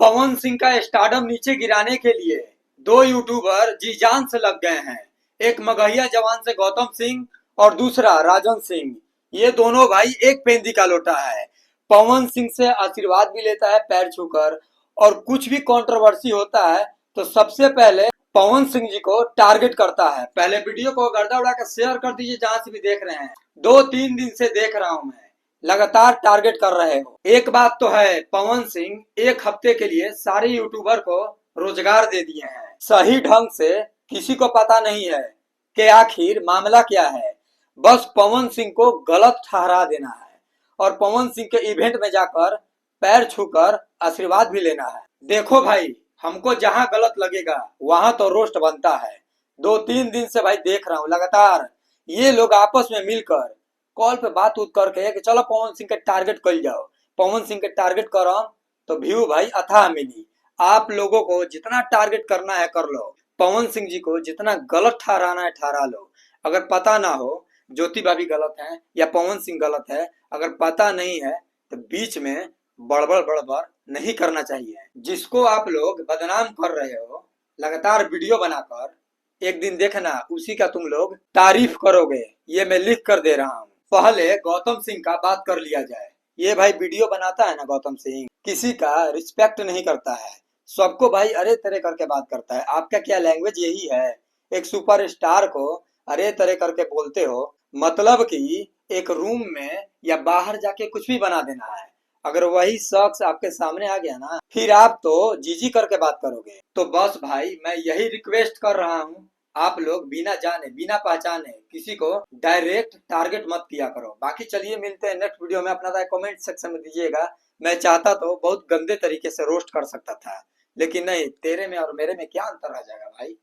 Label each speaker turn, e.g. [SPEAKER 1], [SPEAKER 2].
[SPEAKER 1] पवन सिंह का स्टारडम नीचे गिराने के लिए दो यूट्यूबर जी जान से लग गए हैं। एक मगहिया जवान से गौतम सिंह और दूसरा राजन सिंह। ये दोनों भाई एक पेंदी का लोटा है। पवन सिंह से आशीर्वाद भी लेता है पैर छूकर, और कुछ भी कंट्रोवर्सी होता है तो सबसे पहले पवन सिंह जी को टारगेट करता है। पहले वीडियो को गर्दा उड़ा कर शेयर कर दीजिए जहां से भी देख रहे हैं। 2-3 दिन से देख रहा हूं मैं, लगातार टारगेट कर रहे हो। एक बात तो है, पवन सिंह एक हफ्ते के लिए सारे यूट्यूबर को रोजगार दे दिए हैं। सही ढंग से किसी को पता नहीं है कि आखिर मामला क्या है। बस पवन सिंह को गलत ठहरा देना है और पवन सिंह के इवेंट में जाकर पैर छूकर आशीर्वाद भी लेना है। देखो भाई, हमको जहां गलत लगेगा वहां तो रोस्ट बनता है। 2-3 दिन से भाई देख रहा हूं लगातार ये लोग आपस में मिलकर कॉल पे बात उत करके कि चलो पवन सिंह के टारगेट कर जाओ, पवन सिंह के टारगेट करो तो व्यू भाई अथाह मिली। आप लोगों को जितना टारगेट करना है कर लो, पवन सिंह जी को जितना गलत ठहराना है ठहरा लो। अगर पता ना हो ज्योति भाभी गलत है या पवन सिंह गलत है, अगर पता नहीं है तो बीच में बड़बड़ बड़बड़ नहीं करना चाहिए। जिसको आप लोग बदनाम कर रहे हो लगातार वीडियो बनाकर, एक दिन देखना उसी का तुम लोग तारीफ करोगे। ये मैं लिख कर दे रहा हूँ। पहले गौतम सिंह का बात कर लिया जाए। ये भाई वीडियो बनाता है ना गौतम सिंह, किसी का रिस्पेक्ट नहीं करता है, सबको भाई अरे तरे करके बात करता है। आपका क्या लैंग्वेज यही है? एक सुपरस्टार को अरे तरे करके बोलते हो, मतलब कि एक रूम में या बाहर जाके कुछ भी बना देना है। अगर वही शख्स आपके सामने आ गया ना, फिर आप तो जीजी करके बात करोगे। तो बस भाई मैं यही रिक्वेस्ट कर रहा हूँ, आप लोग बिना जाने बिना पहचाने किसी को डायरेक्ट टारगेट मत किया करो। बाकी चलिए मिलते हैं नेक्स्ट वीडियो में। अपना राय कमेंट सेक्शन में दीजिएगा। मैं चाहता तो बहुत गंदे तरीके से रोस्ट कर सकता था, लेकिन नहीं, तेरे में और मेरे में क्या अंतर आ जाएगा भाई।